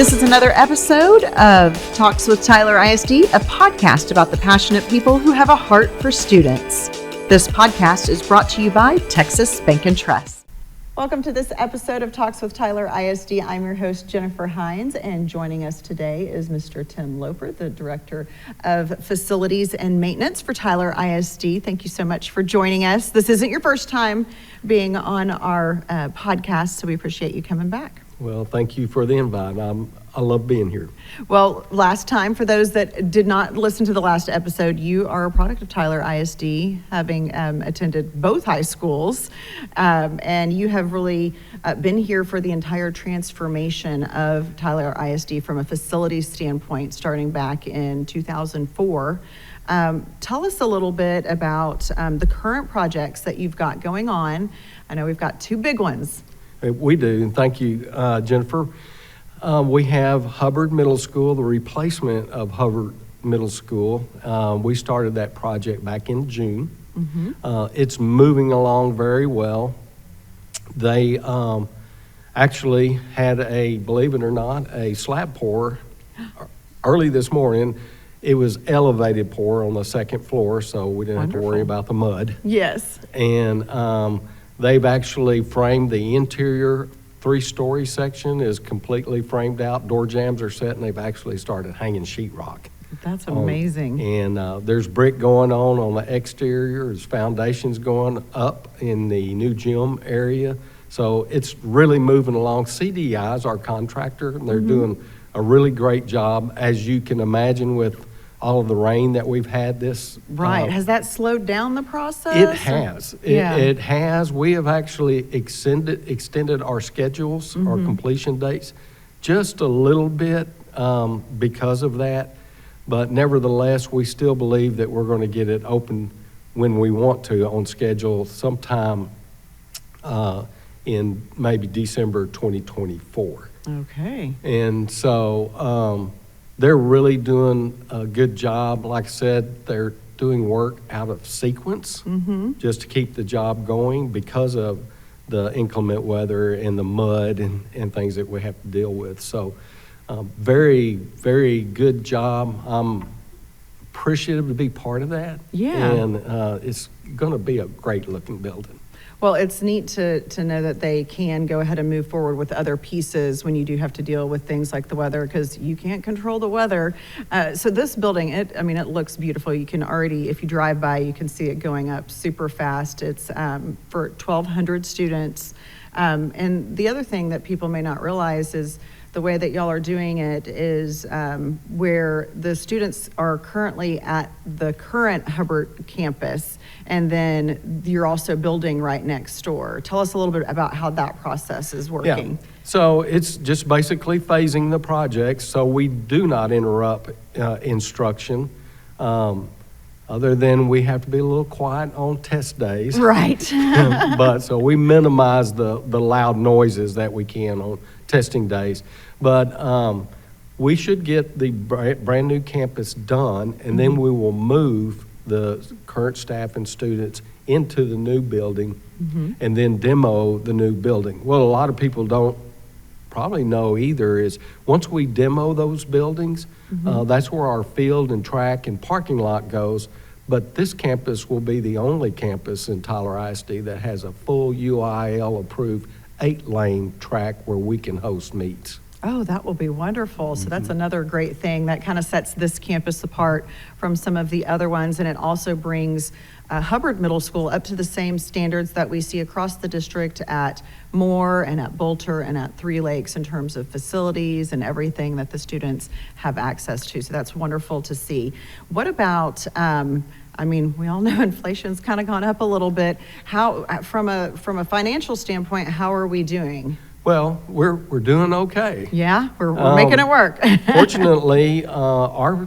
This is another episode of Talks with Tyler ISD, a podcast about the passionate people who have a heart for students. This podcast is brought to you by Texas Bank and Trust. Welcome to this episode of Talks with Tyler ISD. I'm your host, Jennifer Hines, and joining us today is Mr. Tim Loper, the Director of Facilities and Maintenance for Tyler ISD. Thank you so much for joining us. This isn't your first time being on our podcast, so we appreciate you coming back. Well, thank you for the invite. I love being here. Well, last time, for those that did not listen to the last episode, you are a product of Tyler ISD, having attended both high schools, and you have really been here for the entire transformation of Tyler ISD from a facilities standpoint, starting back in 2004. Tell us a little bit about the current projects that you've got going on. I know we've got two big ones. We do, and thank you, Jennifer. We have Hubbard Middle School, the replacement of Hubbard Middle School. We started that project back in June. Mm-hmm. It's moving along very well. They actually had believe it or not, a slab pour early this morning. It was elevated pour on the second floor, so we didn't have to worry about the mud. Yes. And they've actually framed the interior 3-story section is completely framed out. Door jambs are set, and they've actually started hanging sheetrock. That's amazing. And there's brick going on the exterior. There's foundations going up in the new gym area. So it's really moving along. CDI is our contractor, and they're doing a really great job, as you can imagine, with all of the rain that we've had this. Right. Has that slowed down the process? It has. It has. We have actually extended our schedules, our completion dates, just a little bit because of that. But nevertheless, we still believe that we're going to get it open when we want to on schedule sometime in maybe December 2024. Okay. And so they're really doing a good job. Like I said, they're doing work out of sequence just to keep the job going because of the inclement weather and the mud and things that we have to deal with. So very, very good job. I'm appreciative to be part of that. Yeah. And it's going to be a great looking building. Well, it's neat to know that they can go ahead and move forward with other pieces when you do have to deal with things like the weather, because you can't control the weather. So this building, it looks beautiful. You can already, if you drive by, you can see it going up super fast. It's for 1,200 students. And the other thing that people may not realize is the way that y'all are doing it is where the students are currently at the current Hubbard campus, and then you're also building right next door. Tell us a little bit about how that process is working. Yeah. So it's just basically phasing the project so we do not interrupt instruction, other than we have to be a little quiet on test days. Right. But so we minimize the loud noises that we can on testing days. But we should get the brand new campus done, and then we will move the current staff and students into the new building and then demo the new building. Well, a lot of people don't probably know either is once we demo those buildings, that's where our field and track and parking lot goes. But this campus will be the only campus in Tyler ISD that has a full UIL approved 8-lane track where we can host meets. Oh, that will be wonderful. So that's another great thing that kind of sets this campus apart from some of the other ones. And it also brings Hubbard Middle School up to the same standards that we see across the district at Moore and at Bolter and at Three Lakes in terms of facilities and everything that the students have access to. So that's wonderful to see. What about, we all know inflation's kind of gone up a little bit. How, from a financial standpoint, how are we doing? Well, we're doing okay. Yeah, we're making it work. Fortunately, our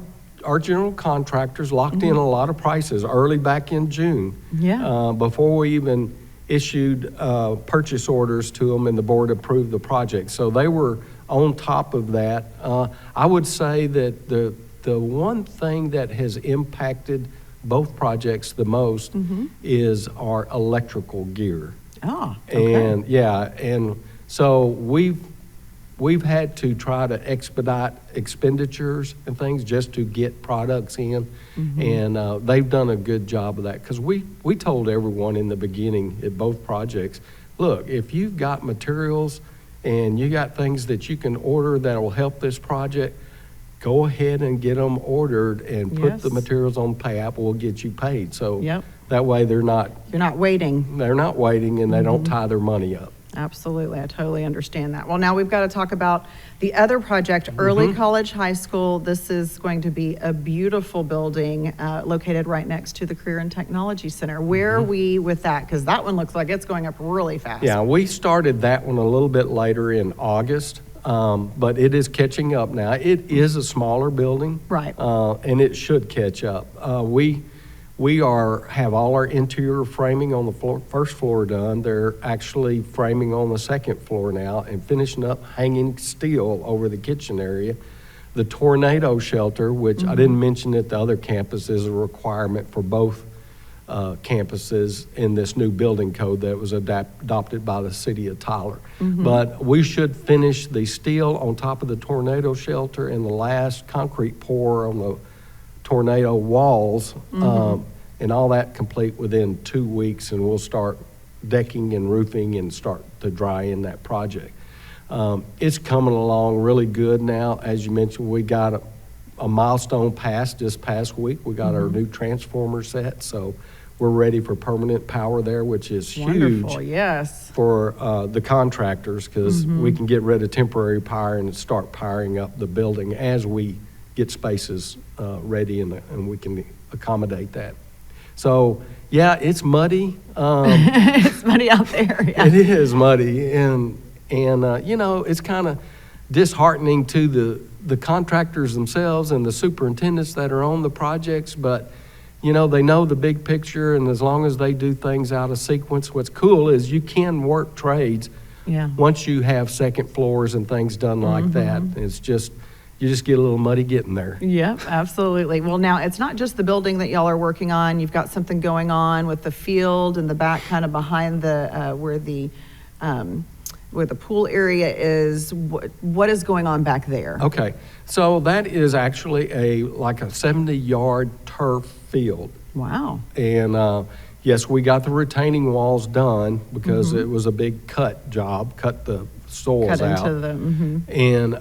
general contractors locked in a lot of prices early back in June. Yeah. Before we even issued purchase orders to them and the board approved the project. So they were on top of that. I would say that the one thing that has impacted both projects the most is our electrical gear. Oh, okay. And so we've we've had to try to expedite expenditures and things just to get products in, and they've done a good job of that, because we told everyone in the beginning at both projects, look, if you've got materials and you got things that you can order that will help this project, go ahead and get them ordered and put the materials on PayApp. We'll get you paid. So that way you're not waiting. They're not waiting, and they don't tie their money up. Absolutely. I totally understand that. Well, now we've got to talk about the other project, Early College High School. This is going to be a beautiful building located right next to the Career and Technology Center. Where are we with that? Because that one looks like it's going up really fast. Yeah, we started that one a little bit later in August, but it is catching up now. It is a smaller building. Right. And it should catch up. We have all our interior framing on the first floor done. They're actually framing on the second floor now and finishing up hanging steel over the kitchen area. The tornado shelter, which I didn't mention at the other campus, is a requirement for both campuses in this new building code that was adopted by the city of Tyler. But we should finish the steel on top of the tornado shelter and the last concrete pour on the tornado walls, and all that complete within 2 weeks, and we'll start decking and roofing and start to dry in that project. It's coming along really good now. As you mentioned, we got a milestone passed this past week. We got our new transformer set, so we're ready for permanent power there, which is huge for the contractors, because we can get rid of temporary power and start powering up the building as we get spaces ready, and we can accommodate that. So, yeah, it's muddy. It's muddy out there. Yeah. It is muddy, and you know, it's kind of disheartening to the contractors themselves and the superintendents that are on the projects, but you know, they know the big picture, and as long as they do things out of sequence, what's cool is you can work trades once you have second floors and things done like that. It's just, you just get a little muddy getting there. Yep, absolutely. Well, now it's not just the building that y'all are working on. You've got something going on with the field in the back, kind of behind the where the pool area is. What is going on back there? Okay, so that is actually like a 70-yard turf field. Wow. And yes, we got the retaining walls done because it was a big cut job, cut the soils out. And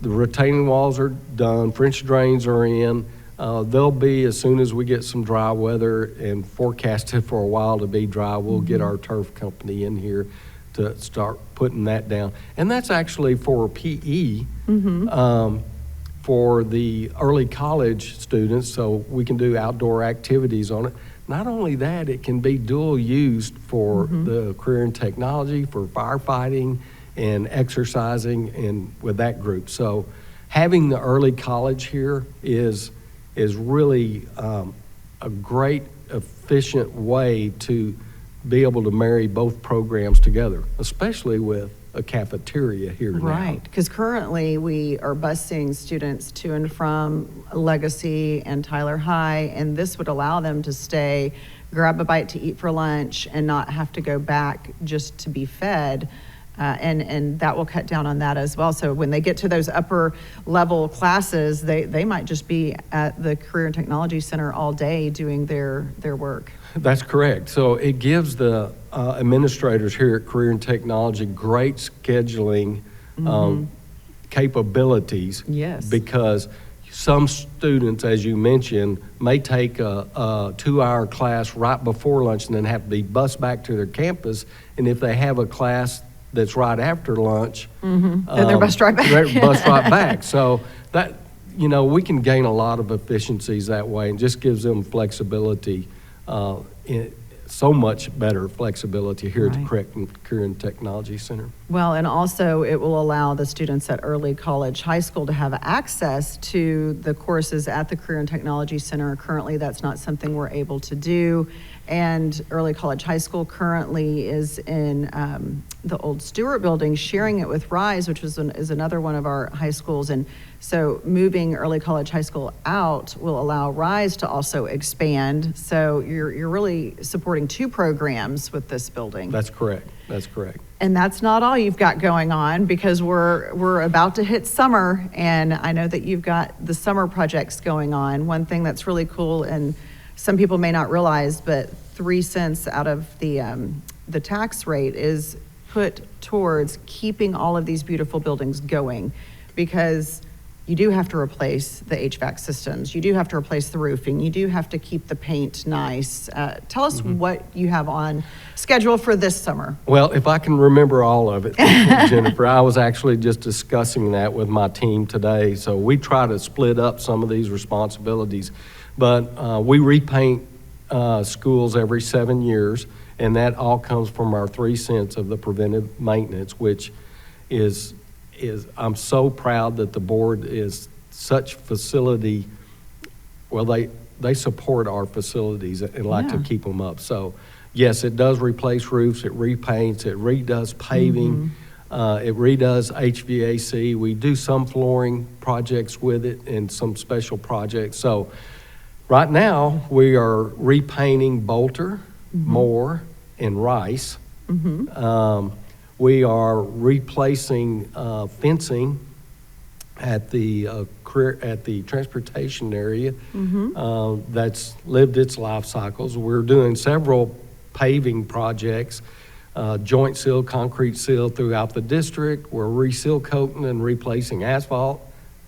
the retaining walls are done, French drains are in. They'll be, as soon as we get some dry weather and forecasted for a while to be dry, we'll get our turf company in here to start putting that down. And that's actually for PE, for the early college students, so we can do outdoor activities on it. Not only that, it can be dual used for the career and technology, for firefighting, and exercising, and with that group. So having the early college here is really a great, efficient way to be able to marry both programs together, especially with a cafeteria here now. Right, because currently we are busing students to and from Legacy and Tyler High, and this would allow them to stay, grab a bite to eat for lunch, and not have to go back just to be fed. And that will cut down on that as well. So when they get to those upper level classes, they might just be at the Career and Technology Center all day doing their work. That's correct. So it gives the administrators here at Career and Technology great scheduling capabilities. Yes. Because some students, as you mentioned, may take a 2-hour class right before lunch and then have to be bused back to their campus. And if they have a class that's right after lunch, then they're bused right back. They're bused right back. So that, you know, we can gain a lot of efficiencies that way, and just gives them flexibility, so much better flexibility here at the Career and Technology Center. Well, and also it will allow the students at Early College High School to have access to the courses at the Career and Technology Center. Currently, that's not something we're able to do. And Early College High School currently is in the old Stewart building, sharing it with Rise, which is another one of our high schools. And so moving Early College High School out will allow Rise to also expand. So you're really supporting two programs with this building. That's correct. That's correct. And that's not all you've got going on, because we're about to hit summer, and I know that you've got the summer projects going on. One thing that's really cool, and some people may not realize, but 3 cents out of the tax rate is put towards keeping all of these beautiful buildings going, because you do have to replace the HVAC systems, you do have to replace the roofing, you do have to keep the paint nice. Tell us what you have on schedule for this summer. Well, if I can remember all of it, Jennifer, I was actually just discussing that with my team today. So we try to split up some of these responsibilities, but we repaint schools every 7 years, and that all comes from our 3 cents of the preventive maintenance, which is I'm so proud that the board is such facility, well, they support our facilities and like to keep them up. So yes, it does replace roofs, it repaints, it redoes paving, it redoes HVAC. We do some flooring projects with it and some special projects. So right now we are repainting Bolter, Moore, and Rice. We are replacing fencing at the transportation area that's lived its life cycles. We're doing several paving projects, joint seal, concrete seal throughout the district. We're reseal coating and replacing asphalt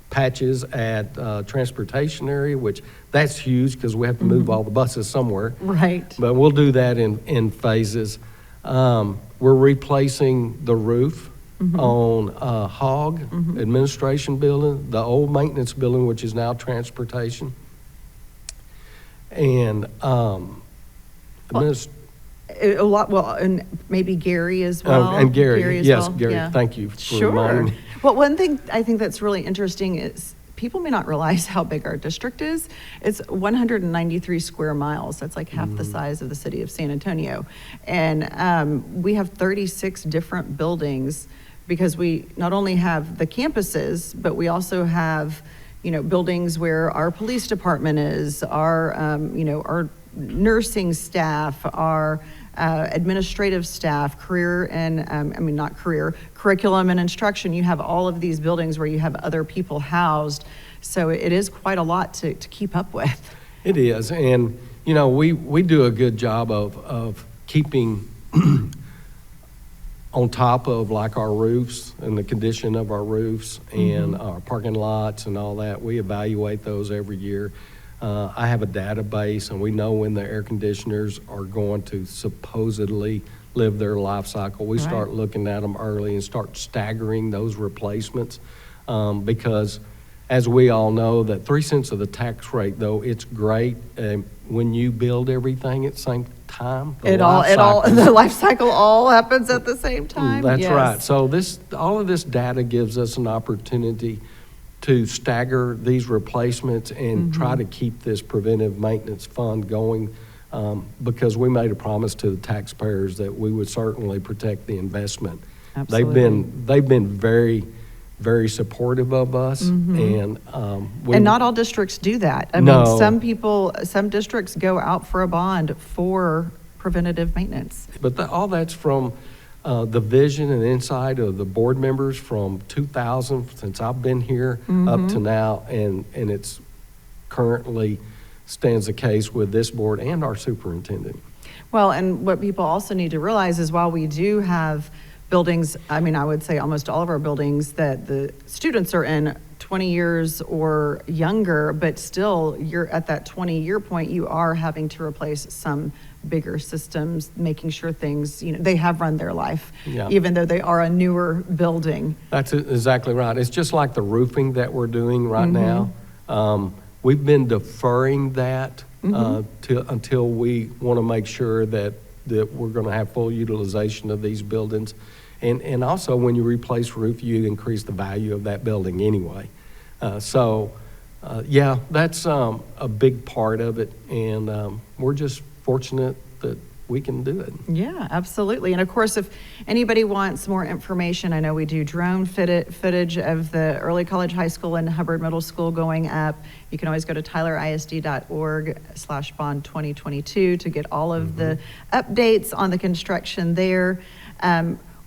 patches at transportation area, which that's huge because we have to move all the buses somewhere. Right. But we'll do that in phases. We're replacing the roof on Hogg Administration Building, the old maintenance building, which is now transportation. And A lot, well, and maybe Gary as well. and Gary, as yes, well. Gary, Yeah. thank you for Sure. reminding me. Well, one thing I think that's really interesting is people may not realize how big our district is. It's 193 square miles. That's like half the size of the city of San Antonio. And we have 36 different buildings, because we not only have the campuses, but we also have, buildings where our police department is, our, our nursing staff, our administrative staff, curriculum and instruction. You have all of these buildings where you have other people housed. So it is quite a lot to keep up with. It is. And, we do a good job of keeping on top of like our roofs and the condition of our roofs and our parking lots and all that. We evaluate those every year. I have a database, and we know when the air conditioners are going to supposedly live their life cycle. We start looking at them early and start staggering those replacements, because as we all know, that 3 cents of the tax rate, though, it's great when you build everything at the same time. The life cycle all happens at the same time. That's right. So all of this data gives us an opportunity to stagger these replacements and try to keep this preventive maintenance fund going, because we made a promise to the taxpayers that we would certainly protect the investment. Absolutely. They've been very, very supportive of us, and not all districts do that. I mean, some districts go out for a bond for preventative maintenance. But all that's from the vision and insight of the board members from 2000, since I've been here up to now, and it's currently stands the case with this board and our superintendent. Well, and what people also need to realize is while we do have buildings, I would say almost all of our buildings that the students are in 20 years or younger, but still you're at that 20-year point, you are having to replace some bigger systems, making sure things, they have run their life, even though they are a newer building. That's exactly right. It's just like the roofing that we're doing right now. We've been deferring that until we want to make sure that we're going to have full utilization of these buildings. And also when you replace roof, you increase the value of that building anyway. That's a big part of it. And we're just fortunate that we can do it. Yeah, absolutely. And of course, if anybody wants more information, I know we do drone footage of the early college, high school, and Hubbard Middle School going up. You can always go to tylerisd.org/bond2022 to get all of the updates on the construction there.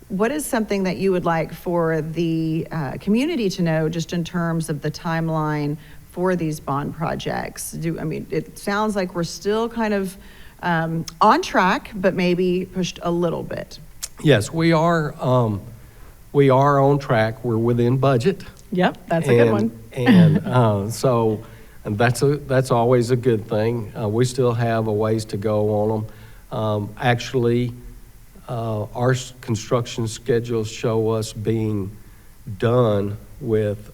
What is something that you would like for the community to know just in terms of the timeline for these bond projects? It sounds like we're still kind of on track, but maybe pushed a little bit. Yes, we are on track. We're within budget. Yep, that's a good one. And that's always a good thing. We still have a ways to go on them. Actually, our construction schedules show us being done with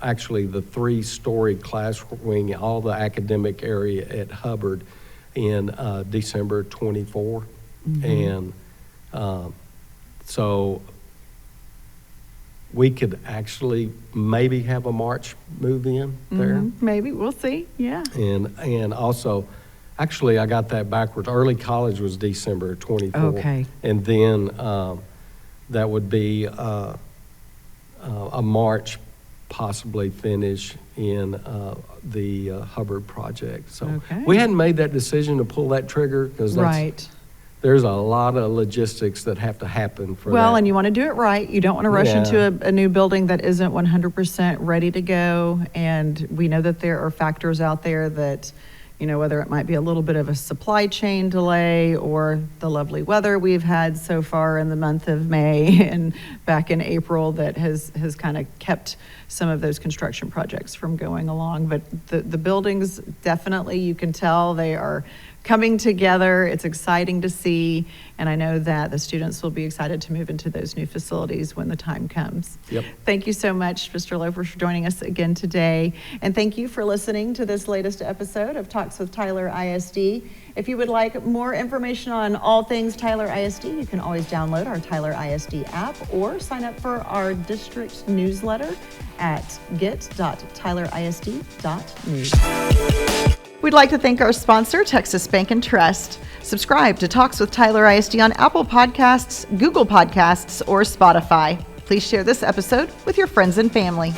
actually the 3-story class wing, all the academic area at Hubbard in December 24. And so we could actually maybe have a March move in there. Maybe, we'll see, yeah. And also, actually, I got that backwards. Early college was December 24. Okay. And then that would be a March possibly finish in the Hubbard project. So Okay. we hadn't made that decision to pull that trigger because Right. there's a lot of logistics that have to happen for that. Well, and you want to do it right. You don't want to rush Yeah. into a new building that isn't 100% ready to go. And we know that there are factors out there that, whether it might be a little bit of a supply chain delay or the lovely weather we've had so far in the month of May and back in April that has kind of kept some of those construction projects from going along. But the buildings, definitely, you can tell they are coming together. It's exciting to see, and I know that the students will be excited to move into those new facilities when the time comes. Yep. Thank you so much, Mr. Loper, for joining us again today, and thank you for listening to this latest episode of Talks with Tyler ISD. If you would like more information on all things Tyler ISD, you can always download our Tyler ISD app or sign up for our district newsletter at get.tylerisd.news. We'd like to thank our sponsor, Texas Bank and Trust. Subscribe to Talks with Tyler ISD on Apple Podcasts, Google Podcasts, or Spotify. Please share this episode with your friends and family.